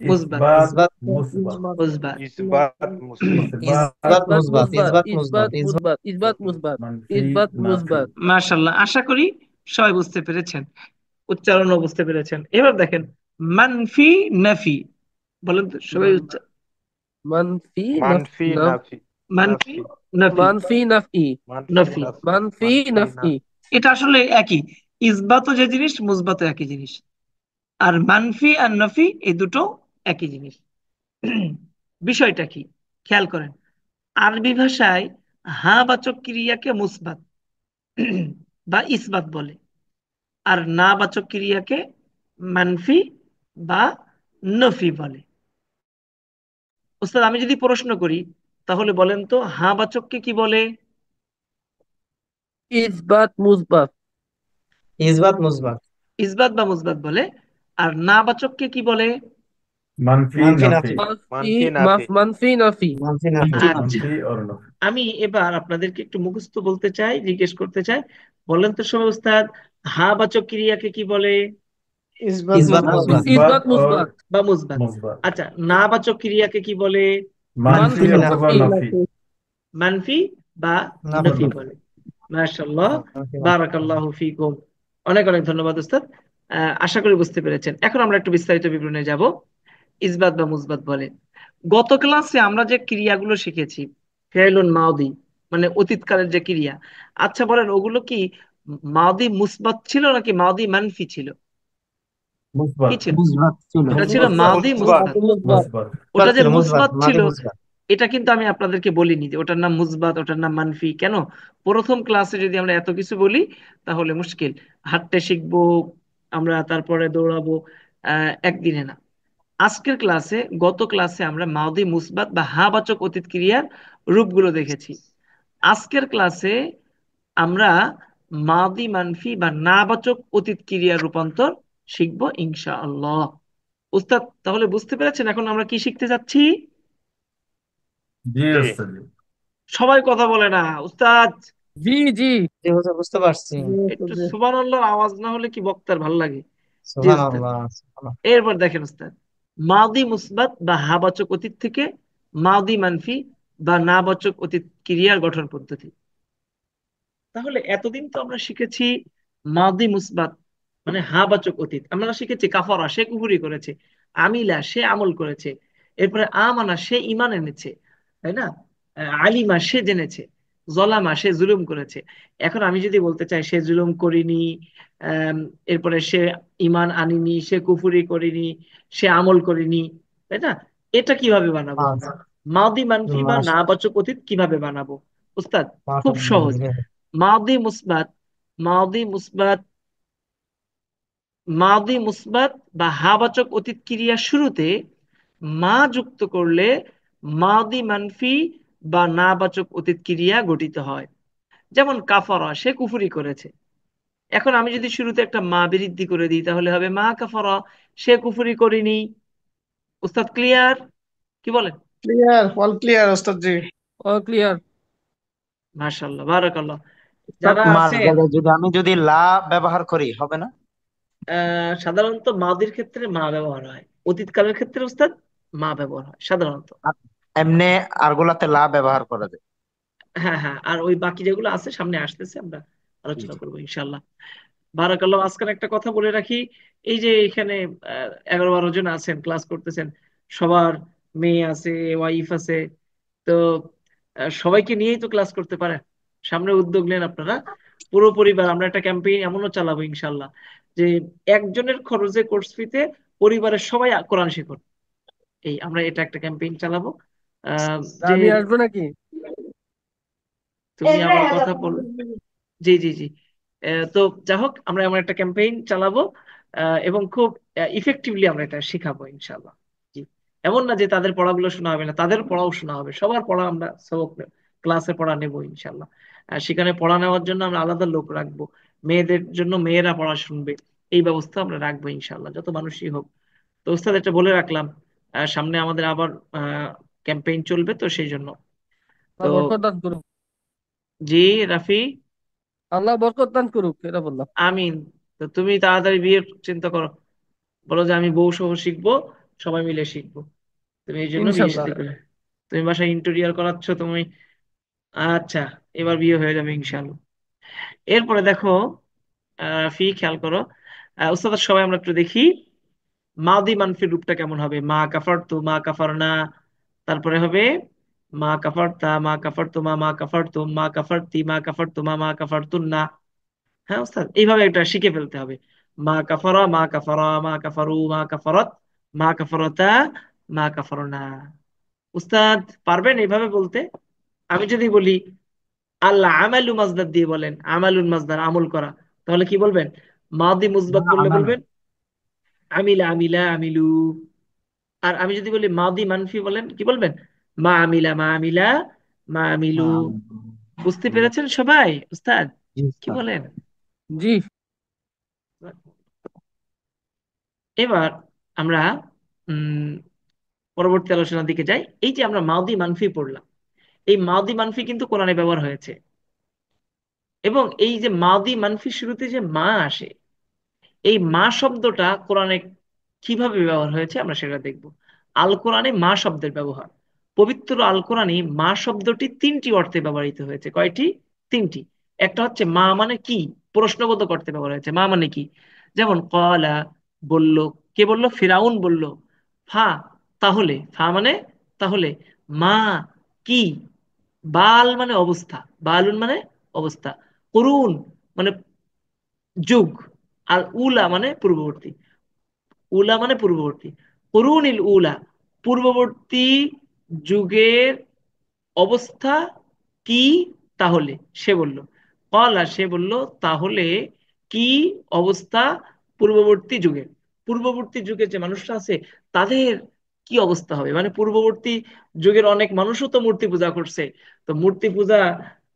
ইসবাত ইসবাত মুসবাত। মুসবাত। মুসবাত, ইসবাত ইসবাত মুসবাত। মুসবাত। ইসবাত মুসবাত। ইসবাত ইসবাত মুসবাত, মুসবাত। ইসবাত ইসবাত মুসবাত, ইসবাত। মুসবাত। ইসবাত মুসবাত। মানফি ইসবাত নাফি। মুসবাত। মাশাআল্লাহ, আশা করি সবাই বুঝতে পেরেছেন, উচ্চারণও বুঝতে পেরেছেন। এবার দেখেন মানফি, নাফি, বলেন তো সবাই মান মানফি মানফি নাফ নাফি। মানফি, নাফি। নাফি, মানফি নাফি। মানফি নাফি, নাফি। মানফি মানফি নাফি। নাফি। এটা আসলে একই। ইসবাতও যে জিনিস, মুসবাতও একই জিনিস। আর মানফি আর নফি এই দুটো একই জিনিস। বিষয়টা কি খেয়াল করেন, আরবি ভাষায় হা বাচক ক্রিয়াকে মুসবাত বা ইসবাত বলে, আর না বাচক ক্রিয়াকে মানফি বা নফি বলে। ওস্তাদ আমি যদি প্রশ্ন করি, তাহলে বলেন তো হা বাচককে কি বলে? ইসবাত মুসবাত। ইসবাত মুসবাত। ইসবাত বা মুসবাত বলে। আর না বাচককে কি বলে? মানফি মানফি নাফি। নাফি। মানফি মানফি নাফি। মানফি নাফি। মানফি নাফি। আচ্ছা, মানফি और नफी। আমি এবার আপনাদেরকে একটু মুখস্থ বলতে চাই, জিজ্ঞেস করতে চাই। বলেন তো সবাই উস্তাদ, হা বাচক ক্রিয়াকে কি বলে? ইসবাত ইসবাত মুসবাত। মুসবাত। ইসবাত इस्बात और মুসবাত। বা মুসবাত। मुस्बात। আচ্ছা, না বাচক ক্রিয়াকে কি বলে? मानफी মানফি মানফি अथवा নাফি। নাফি। नफी। মানফি বা और নফি নাফি। नफी। বলে। মাশাআল্লাহ, মানফি নাফি। বারাকাল্লাহু ফিকুম। অনেক অনেক ধন্যবাদ উস্তাদ। আশা করি বুঝতে পেরেছেন। এখন আমরা একটু বিস্তারিত বিবরণে যাব। ইসবাত বা মুসবাত বলে। গত ক্লাসে আমরা যে ক্রিয়াগুলো শিখেছি, ফেলুন মাউদি মানে অতীতকালের যে ক্রিয়া, আচ্ছা বলেন ওগুলো কি মাউদি মুসবাত ছিল নাকি মাউদি মানফি ছিল? কি मुस्बात। ছিল? মুসবাত ছিল। ওটা ছিল मुस्बात। মুসবাত মাউদি মুসবাত। মুসবাত। মুসবাত। मुस्बात। ওটা মুসবাত যে ছিল, মুসবাত মুসবাত ছিল, মাদি মুসবাত। এটা কিন্তু আমি আপনাদেরকে বলিনি যে ওটার নাম মুসবাত, ওটার নাম মানফি। কেন? প্রথম ক্লাসে যদি আমরা এত কিছু বলি তাহলে মুশকিল। হাঁটতে শিখবো আমরা, তারপরে দৌড়াবো, একদিনে না। আজকের ক্লাসে, গত ক্লাসে আমরা মাউদি মুসবাত বা হা বাচক অতীত ক্রিয়ার রূপগুলো দেখেছি। আজকের ক্লাসে আমরা মাদি মানফি বা না বাচক অতীত ক্রিয়ার রূপান্তর শিখবো ইনশাআল্লাহ। উস্তাদ তাহলে বুঝতে পেরেছেন এখন আমরা কি শিখতে যাচ্ছি? जी জি। उस्ताद जी। সবাই কথা বলে না উস্তাদ। জি জি। জি হুজুর, বুঝতে পারছি। জি, একটু উস্তাদ জি। সুবহানাল্লাহর আওয়াজ না হলে কি বক্তার ভাল লাগে? জি উস্তাদ। সুবহানাল্লাহ, সুবহানাল্লাহ। এরপর দেখেন উস্তাদ, মাদি মুসবাত বা হা বাচক অতীত থেকে মাদি মানফি বা না বাচক অতীত ক্রিয়ার গঠন পদ্ধতি। তাহলে এতদিন তো আমরা শিখেছি মাদি মুসবাত মানে হা বাচক অতীত, আমরা শিখেছি কাফারা সে কুফরি করেছে, আমিলা সে আমল করেছে, এরপরে আমানা সে ঈমান এনেছে, তাই না? আলিমা সে জেনেছে, জলামা সে জুলুম করেছে। এখন আমি যদি বলতে চাই সে জুলুম করিনি, আম, এরপরে সে ঈমান আনিনি, সে কুফরি করিনি, সে আমল করিনি, তাই না? এটা কিভাবে বানাবো? আচ্ছা। মাদি মানফি বা না মাশা- বাচক অতীত কিভাবে বানাবো? উস্তাদ খুব সহজ। মাশাআল্লাহ। মাদি মুসবাত, মাদি মুসবাত, মাদি মুসবাত বা হাবাচক অতীত ক্রিয়ার শুরুতে মা যুক্ত করলে মাদি মানফি বা নাবাচক অতীত ক্রিয়া গঠিত হয়। যেমন কাফারা সে কুফরি করেছে। এখন আমি যদি শুরুতে একটা মা বৃদ্ধি করে দিই তাহলে হবে মা কাফারা সে কুফরি করেনি। উস্তাদ ক্লিয়ার? কি বলেন? ক্লিয়ার, অল ক্লিয়ার ওস্তাদ জি। All clear. মাশাআল্লাহ, বারাকাল্লাহ। উস্তাদ, যারা মার আছেন, জায়গায় যদি লা ব্যবহার করি হবে না? সাধারণত মাদির ক্ষেত্রে মা ব্যবহার হয়, অতীতকালের ক্ষেত্রে উস্তাদ মা ব্যবহার হয় সাধারণত। আর এমনি আরগুলাতে লা ব্যবহার করা যায়। হ্যাঁ হ্যাঁ, আর ওই বাকি যেগুলো আছে সামনে আসতেছে আমরা জি আলোচনা জি। করবো ইনশাল্লাহ। বারাকাল্লাহ। আজকাল একটা কথা বলে রাখি, এই যে এখানে 11-12 জন আছেন ক্লাস করতেছেন, সবার মেয়ে আছে, ওয়াইফ আছে, তো সবাইকে নিয়েই তো ক্লাস করতে পারেন। সামনে উদ্যোগ নেন আপনারা, পুরো পরিবার। আমরা একটা ক্যাম্পেইন এমনও চালাবো ইনশাল্লাহ যে একজনের খরচে কোর্স ফিতে পরিবারের সবাই কোরআন শিখুন। এই আমরা এটা একটা ক্যাম্পেইন চালাবো। যে আমি আসবো নাকি? তুমি আমার কথা বল, জি জি জি। তো যা হোক, আমরা এমন একটা ক্যাম্পেইন চালাবো, এবং খুব ইফেক্টিভলি আমরা এটা শেখাবো ইনশাল্লাহ। জি। এমন না যে তাদের পড়াগুলো শোনা হবে না, তাদের পড়াও শোনা হবে, সবার পড়া আমরা সবক ক্লাসে পড়া নেবো ইনশাল্লাহ। সেখানে পড়া নেওয়ার জন্য আমরা আলাদা লোক রাখবো, মেয়েদের জন্য মেয়েরা পড়া শুনবে, এই ব্যবস্থা আমরা রাখবো ইনশাল্লাহ, যত মানুষই হোক। তো ওস্তাদ এটা বলে রাখলাম, সামনে আমাদের আবার ক্যাম্পেইন চলবে তো সেই জন্য। তো আল্লাহ বরকত দান করুক। জি রাফি, আল্লাহ বরকত দান করুক, এটা বললাম। আমিন। তো তুমি তাড়াতাড়ি বিয়ের চিন্তা করো, বলো যে আমি বউ সহ শিখবো, সবাই মিলে শিখবো। তুমি এই জন্য বিয়ে ইনশাল্লাহ। শাদী করে, তুমি বাসায় ইন্টেরিয়র করাচ্ছ তুমি। আচ্ছা, এবার বিয়ে হয়ে যাবে ইনশাআল্লাহ। এরপরে দেখো, ফি খেয়াল করো, উস্তাদ সবাই আমরা একটু দেখি মাদি মানফির রূপটা কেমন হবে। মা কাফার তু, মা কাফার না, তারপরে হবে মা কাফার তা, মা কাফার তুমা, মা কাফার তুম, মা কাফার তি, মা কাফার তুমা, মা কাফার তুন্না। হ্যাঁ ওস্তাদ, এইভাবে একটা শিখে ফেলতে হবে। মা কাফারা, মা কাফারা, মা কাফারু, মা কাফারাত, মা কাফারতা মা কাফারনা। উস্তাদ পারবেন এইভাবে বলতে? আমি যদি বলি আল্লাহ আমালু মাজদার দিয়ে বলেন, আমালুন মাজদার আমল করা, তাহলে কি বলবেন? মাদি মুসবাত মা বললে আমালা বলবেন আমিলা আমিলা আমিলু। আর আমি যদি বলি মাদি মানফি বলেন কি বলবেন? মা আমিলা মা আমিলা মা আমিলু। মা বুঝতে পেরেছেন সবাই উস্তাদ? জি কি স্যার। বলেন? জি। এবার আমরা উম পরবর্তী আলোচনার দিকে যাই। এই যে আমরা মাদি মানফি পড়লাম, এই মাদি মানফি কিন্তু কোরআনে ব্যবহার হয়েছে। এবং এই যে মাদি মানফি শুরুতে যে মা আসে, এই মা শব্দটা কোরআনে কিভাবে ব্যবহার হয়েছে আমরা সেটা দেখব। আল কোরআনে মা শব্দের ব্যবহার, পবিত্র আল কোরআনে মা শব্দটি তিনটি অর্থে ব্যবহৃত হয়েছে। কয়টি? তিনটি। একটা হচ্ছে মা মানে কি, প্রশ্নবোধক অর্থে ব্যবহার হয়েছে। মা মানে কি? যেমন কলা, বলল। কে বলল? ফিরাউন বলল। ফা, তাহলে। ফা মানে তাহলে। মা কি? বাল মানে অবস্থা, বালুন মানে অবস্থা। করুন মানে যুগ। আর উলা মানে পূর্ববর্তী, উলা মানে পূর্ববর্তী। করুনিল উলা, পূর্ববর্তী যুগের অবস্থা কি? তাহলে। সে বলল। কলা, সে বলল। তাহলে কি অবস্থা পূর্ববর্তী যুগের? পূর্ববর্তী যুগের যে মানুষরা আছে তাদের কি অবস্থা হবে? মানে পূর্ববর্তী যুগের অনেক মানুষও তো মূর্তি পূজা করছে। তো মূর্তি পূজা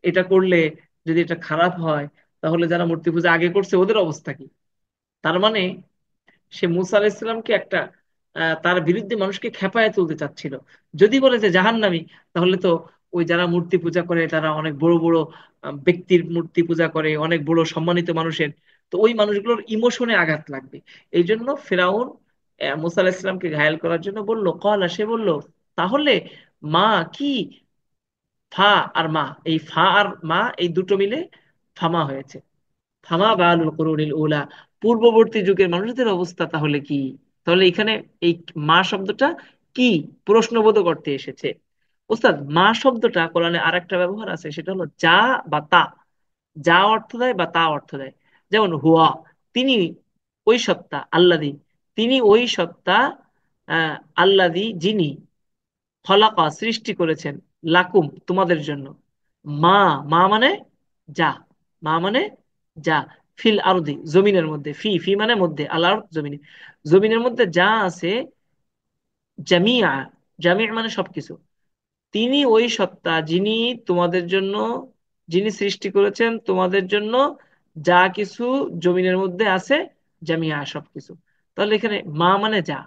এটা করলে, যদি এটা খারাপ হয়, তাহলে যারা মূর্তি পূজা আগে করছে ওদের অবস্থা কি? তার মানে সে মুসা আলাইসাল্লামকে একটা তার বিরুদ্ধে মানুষকে খেপায় তুলতে চাচ্ছিল। যদি বলে যে জাহান্নামী, তাহলে তো ওই যারা মূর্তি পূজা করে তারা অনেক বড় বড় ব্যক্তির মূর্তি পূজা করে, অনেক বড় সম্মানিত মানুষের। তো ওই মানুষগুলোর ইমোশনে আঘাত লাগবে। এই জন্য ফেরাউন মুসা আলাইসাল্লামকে ঘায়েল করার জন্য বলল কলা, সে বলল। তাহলে মা কি? ফা আর মা, এই ফা আর মা এই দুটো মিলে ফামা হয়েছে। ফামা বালুল কুরুনিল উলা, পূর্ববর্তী যুগের মানুষদের অবস্থা তাহলে কি? তাহলে এখানে এই মা শব্দটা কি প্রশ্নবোধক অর্থে এসেছে। ওস্তাদ, মা শব্দটা কোরআনে আরেকটা ব্যবহার আছে, সেটা হলো যা বা তা। যা অর্থ দেয় বা তা অর্থ দেয়। যেমন হুয়া, তিনি ওই সত্তা। আল্লাদি, তিনি ওই সত্তা। আল্লাদি, যিনি। খলাকা, সৃষ্টি করেছেন। লাকুম, তোমাদের জন্য। মা, মা মানে যা, মা মানে যা। ফিল আরদি, জমিনের মধ্যে। ফি, ফি মানে মধ্যে। আল আরদ, জমিনে। জমিনের মধ্যে যা আছে। জামিয়া, জামি মানে সবকিছু। তিনি ওই সত্তা যিনি তোমাদের জন্য, যিনি সৃষ্টি করেছেন তোমাদের জন্য যা কিছু জমিনের মধ্যে আছে। জামিয়া, সবকিছু। তাহলে এখানে মা মানে যা।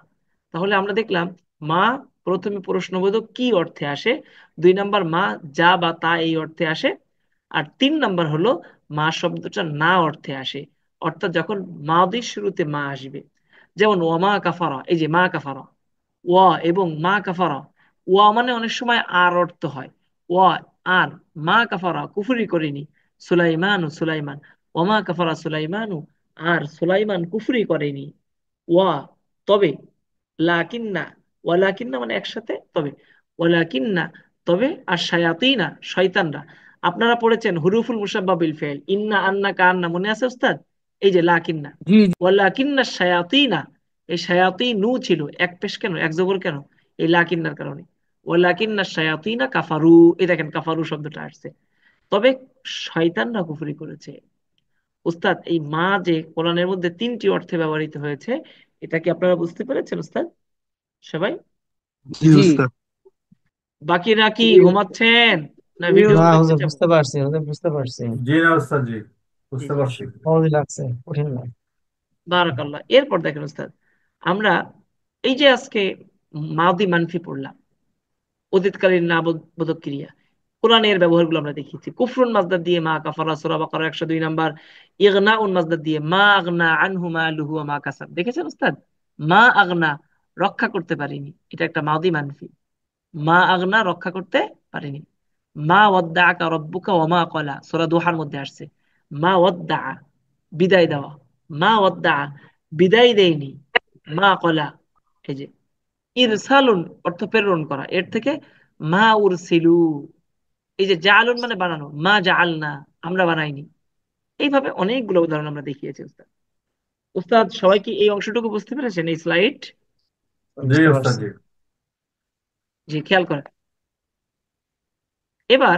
তাহলে আমরা দেখলাম মা প্রথমে প্রশ্নবোধক কি অর্থে আসে, দুই নাম্বার মা যা বা তা এই অর্থে আসে, আর তিন নাম্বার হলো মা শব্দটা না অর্থে আসে। অর্থাৎ যখন মাদির শুরুতে মা আসবে। যেমন ওয়ামা কাফারা, এই যে মা কাফারা, ওয়া এবং মা কাফারা। ওয়া মানে অনেক সময় আর অর্থ হয়। ওয়া, আর। মা কাফারা, কুফরি করেনি। সুলাইমানু, সুলাইমান। ওমা কাফারা সুলাইমানু, আর সুলাইমান কুফরি করেনি। ওয়া, তবে। লাকিন্না, ওয়ালাকিন্না মানে একসাথে তবে। ওয়ালাকিন্না, তবে। আর শায়াতিনা, শয়তানরা। আপনারা পড়েছেন হুরুফুল মুসাব্বা বিল ফেল, ইন্না আন্না কান্না, মনে আছে উস্তাদ? এই যে লাকিন্না, জি জি। ওয়ালাকিন্না শায়াতিনা। এই শায়াতিনু ছিল এক পেশ কেন, এক জবর কেন? এই লাকিন্নার কারণে। ওয়ালাকিন্না শায়াতিনা কাফারু, এই দেখেন কাফারু শব্দটা আসছে। তবে শয়তানরা কুফরি করেছে। উস্তাদ, এই মা যে কোরআনের মধ্যে তিনটি অর্থে ব্যবহৃত হয়েছে, এটা কি আপনারা বুঝতে পেরেছেন উস্তাদ সবাই? জি জি। উস্তাদ। বাকিরা কি ঘুমাচ্ছেন না ভিডিও না দেখতে হুজুর, যাবো? বুঝতে পারছি হুজুর, বুঝতে পারছি। জি না ওস্তাদ জি, জি বুঝতে জি, পারছি। সহজ লাগছে, কঠিন না। বারাকাল্লাহ। এরপর দেখেন উস্তাদ, আমরা এই যে আজকে মাদি মানফি পড়লাম, অতীতকালীন না বোধক ক্রিয়া, কোরআনের ব্যবহারগুলো আমরা দেখিয়েছি। কুফরুন মাজদার দিয়ে মা কাফারা, সূরা বাকারা 102 নাম্বার। ইগনাউন মাজদার দিয়ে মা আগনা আনহু মালুহু ওয়া মা কাসাব, দেখেছেন উস্তাদ? মা আগনা, রক্ষা করতে পারিনি, এটা একটা মাদি মানফি। মা আগনা, রক্ষা করতে পারিনি। মা ওয়াদ্দাআকা রব্বুকা ওয়া মা ক্বালা, সূরা দোহার মধ্যে আসছে। মা ওয়াদ্দাআ, বিদায় দেওয়া। মা ওয়াদ্দাআ, বিদায় দেয়নি। মা ক্বালা, এই যে ইরসালুন, অর্থ প্রেরণ করা। এর থেকে মা উরসিলু, এই যে জাআলুন মানে বানানো, মা জাআলনা, আমরা বানাইনি। এইভাবে অনেকগুলো উদাহরণ আমরা দেখিয়েছি উস্তাদ। উস্তাদ, সবাই কি এই অংশটুকু বুঝতে পেরেছেন, এই স্লাইড? জি বুঝতে ওস্তাদ পারছি। জি। জি, খেয়াল করেন। এবার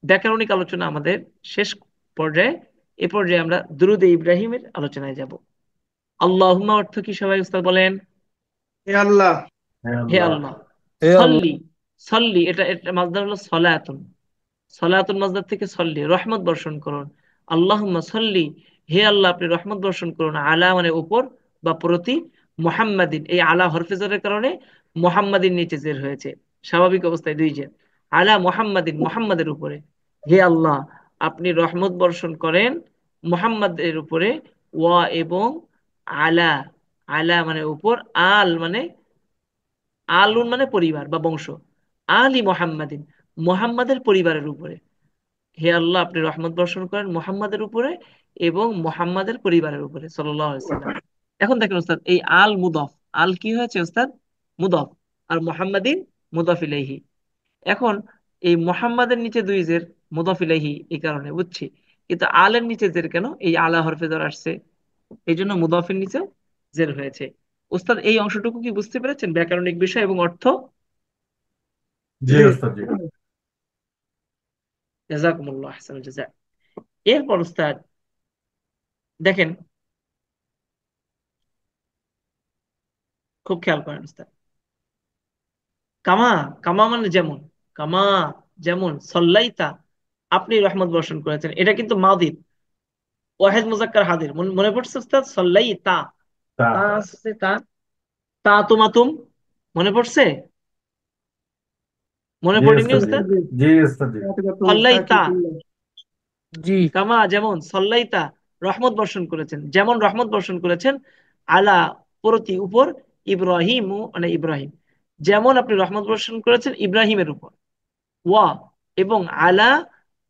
ব্যাকরণিক আলোচনা আমাদের শেষ পর্যায়ে। এ পর্যায়ে আমরা দুরুদে ইব্রাহিমের আলোচনায় যাব। আল্লাহুম্মা অর্থ কি সবাই উস্তাদ বলেন? হে আল্লাহ, হে হে আল্লাহ। আল্লাহ। হে আল্লাহ। সল্লি, সল্লি এটা মাসদার হলো সলাতুন। সলাতুন মাসদার থেকে সল্লি, রহমত বর্ষণ করুন। আল্লাহুম্মা সল্লি, হে আল্লাহ আপনি রহমত বর্ষণ করুন, আলা মানে উপর বা প্রতি, মুহাম্মাদিন, এই আলা হরফে জেরের কারণে মুহাম্মাদিন নিচে জের হয়েছে, স্বাভাবিক অবস্থায় দুই জের। আলা মুহাম্মাদিন, মুহাম্মাদের উপরে। হে আল্লাহ আপনি রহমত বর্ষণ করেন মুহাম্মাদের উপরে। ওয়া এবং আলা, আলা মানে উপর, আল মানে, আলুন মানে পরিবার বা বংশ, আলি মুহাম্মাদিন, মুহাম্মাদের পরিবারের উপরে। হে আল্লাহ আপনি রহমত বর্ষণ করেন মুহাম্মাদের উপরে এবং মুহাম্মাদের পরিবারের উপরে সাল্লাল্লাহু আলাইহি সাল্লাম। এখন দেখেন উস্তাদ, এই আল মুদফ, আল কি হয়েছে উস্তাদ? মুদফ। আর মুহাম্মাদিন মুদফ ইলাইহি। এখন এই মুহাম্মাদের নিচে দুই জের, মুদফ ইলাইহি এই কারণে বুঝছি, কিন্তু আলের নিচে জের কেন? এই আলা হরফে জের আসছে, এই জন্য মুদফের নিচেও জের হয়েছে। উস্তাদ এই অংশটুকু কি বুঝতে পেরেছেন, ব্যাকরণিক বিষয় এবং অর্থ? জি জি। ওস্তাদ জি। জাযাকুমুল্লাহ আহসানুল জাযা। এরপর উস্তাদ দেখেন, খুব খেয়াল করেন উস্তাদ। কামা, কামা মানে যেমন, কামা যেমন, সল্লাইতা আপনি রহমত বর্ষণ করেছেন, এটা কিন্তু মাদির ওয়াহিদ মুজাক্কার হাজির। মনে পড়ছে উস্তাদ? সল্লাইতা, তা। তা আসছে, তা, তা তুমাতুম, মনে পড়ছে? মনে জি পড়েনি ওস্তাদ জি। উস্তাদ? জি ওস্তাদ জি। সল্লাইতা, জি কামা যেমন, সল্লাইতা রহমত বর্ষণ করেছেন, যেমন রহমত বর্ষণ করেছেন, আলা প্রতি উপর, ইব্রাহিম মানে ইব্রাহিম, যেমন আপনি রহমত বর্ষণ করেছেন ইব্রাহিমের উপর। ওয়া এবং আলা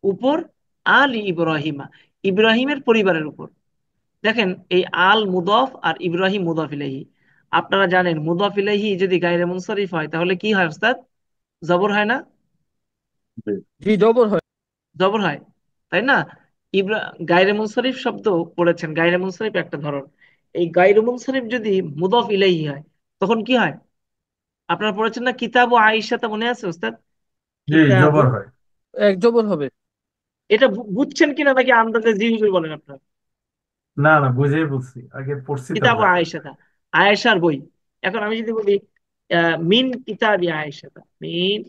উপর, আলী ইব্রাহিমা ইব্রাহিমের পরিবারের উপর। দেখেন এই আল মুদফ আর ইব্রাহিম মুদফ ইলাইহি। আপনারা জানেন মুদফ ইলাইহি যদি গায়রে মুনসারিফ হয় তাহলে কি হয় উস্তাদ? জবর হয় না? জি জি জবর হয়। জবর হয়, তাই না? ইব্রা গায়রে মুনসারিফ শব্দ পড়েছেন, গায়রে মুনসারিফ একটা ধরন। এই গায়রে মুনসারিফ যদি মুদফ ইলাইহি হয় তখন কি হয়? আপনারা পড়েছেন না কিতাবু আয়েশা, তা মনে আছে উস্তাদ? জি কিতাবু, জবর হয়। এক জবর হবে। এটা বুঝছেন কিনা নাকি আন্দাজে জি হুজুর বলেন আপনারা? না না, বুঝেই বলছি, আগে পড়ছি তো কিতাবু আমরা। আয়েশা, আয়েশার বই। এখন আমি যদি বলি মিন কিতাবি আয়েশা, মিন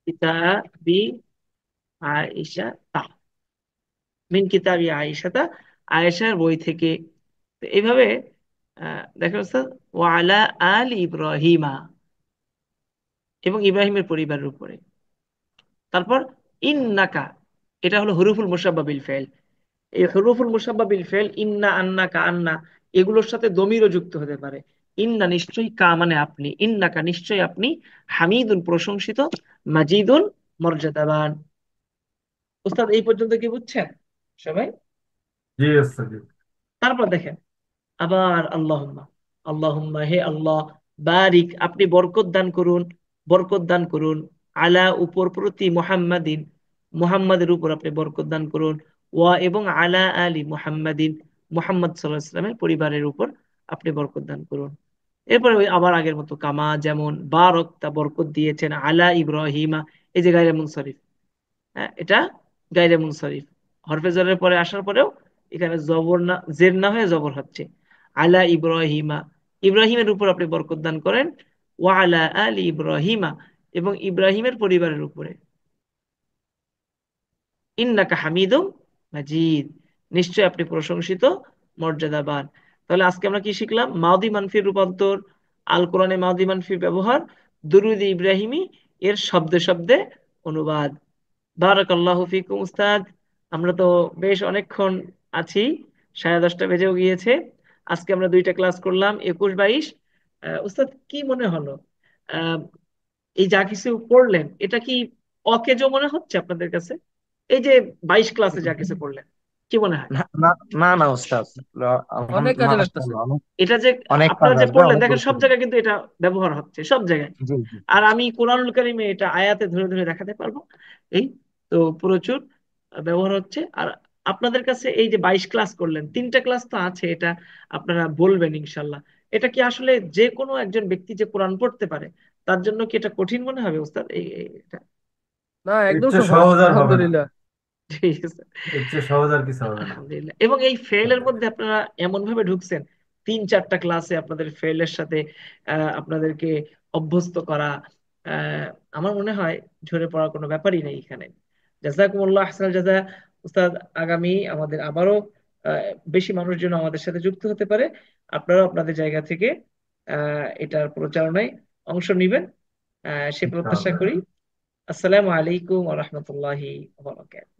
কিতাবি আয়েশা, মিন কিতাবি আয়েশা, আয়েশার বই থেকে। তো এইভাবে দেখেন উস্তাদ, ওয়ালা আল ইব্রাহিমা এবং ইব্রাহিমের পরিবারের উপরে। তারপর ইন্নাকা, এটা হলো হুরুফুল মুশাব্বা বিল ফাইল। এই হুরুফুল মুশাব্বা বিল ফাইল, ইন্না, আন্নাকা, আন্না, এগুলোর সাথে দমিরও যুক্ত হতে পারে। ইন্না নিশ্চয়ই, কা মানে আপনি, ইন্নাকা নিশ্চয়ই আপনি, হামিদুন প্রশংসিত, মাজিদুন মর্যাদাবান। উস্তাদ এই পর্যন্ত কি বুঝছেন সবাই? জি ওস্তাদ জি। তারপর দেখেন আবার আল্লাহুম্মা, আল্লাহুম্মা হে আল্লাহ, বারিক আপনি বরকত দান করুন, বরকত দান করুন, আলা উপর, প্রতি, মুহাম্মাদিন মুহাম্মাদের উপর আপনি বরকত দান করুন, ওয়া এবং আলা আলী মুহাম্মাদিন মুহাম্মদ সাল্লাল্লাহু আলাইহি ওয়াসাল্লামের পরিবারের উপর আপনি বরকত দান করুন। এরপরে ওই আবার আগের মতো, কামা যেমন, বারক তা বরকত দিয়েছেন, আলা ইব্রাহিমা, এই যে গায়রে মুনসারিফ, হ্যাঁ এটা গায়রে মুনসারিফ, হরফে জরের পরে আসার পরেও এখানে জবর না, জের না হয়ে জবর হচ্ছে। আলা ইব্রাহিমা, ইব্রাহিমের উপর আপনি বরকত দান করেন, ওয়া আলা আলি ইব্রাহিমা এবং ইব্রাহিমের পরিবারের উপরে। ইন্নাকা হামিদুম মাজিদ, নিশ্চয় আপনি প্রশংসিত, মর্যাদাবান। তাহলে আজকে আমরা কি শিখলাম? মাউদি মানফির রূপান্তর, আল কোরআনে মাউদি মানফির ব্যবহার, দুরুদ ইব্রাহিমি এর শব্দে শব্দে অনুবাদ। বারাকাল্লাহু ফিকুম উস্তাদ। আমরা তো বেশ অনেকক্ষণ আছি, 10:30 বেজেও গিয়েছে। আজকে আমরা দুইটা ক্লাস করলাম, 21, 22। উস্তাদ কি মনে হলো, আহ, এই যা কিছু পড়লেন এটা কি অকেজো মনে হচ্ছে আপনাদের কাছে? এই যে 22 ক্লাসে যা কিছু পড়লেন, কি মনে হয়? না না না না ওস্তাদ, অনেক কাজে লাগতেছে। মাশাআল্লাহ, অনেক এটা যে অনেক কাজ আপনারা যে আসবে, পড়লেন অনেক দেখেন সব গুরুত্বপূর্ণ। জায়গায় কিন্তু এটা ব্যবহার হচ্ছে, সব জায়গায়। জি জি। আর আমি কোরআনুল কারিমে এটা আয়াতে ধরে ধরে দেখাতে পারবো। এই তো প্রচুর ব্যবহার হচ্ছে। আর আপনাদের কাছে এই যে 22 ক্লাস করলেন, 3টা ক্লাস তো আছে, এটা আপনারা বলবেন ইনশাল্লাহ। এটা কি আসলে যে কোনো একজন ব্যক্তি যে কোরআন পড়তে পারে তার জন্য কি এটা কঠিন মনে হবে উস্তাদ এটা? না, এর একদম চেয়ে সহজ, সহজ আর হবে না। আলহামদুলিল্লাহ। ঠিক আছে, এর চেয়ে সহজ আর কিছু হবে না। আলহামদুলিল্লাহ। এবং এই ফেলের মধ্যে আপনারা এমন ভাবে ঢুকছেন, 3-4টা ক্লাসে আপনাদের ফেলের সাথে আপনাদেরকে অভ্যস্ত করা। আহ, আমার মনে হয় ঝরে পড়ার কোনো ব্যাপারই নেই এখানে। জাযাকুমুল্লাহ আহসানাল জাযা। উস্তাদ, আগামী আমাদের আবারও বেশি মানুষজন আমাদের সাথে যুক্ত হতে পারে। আপনারাও আপনাদের জায়গা থেকে এটার প্রচারণায় অংশ নেবেন, সে প্রত্যাশা ইনশাআল্লাহ। করি। আসসালামু আলাইকুম ওয়া রাহমাতুল্লাহি ওয়া বারাকাতুহু।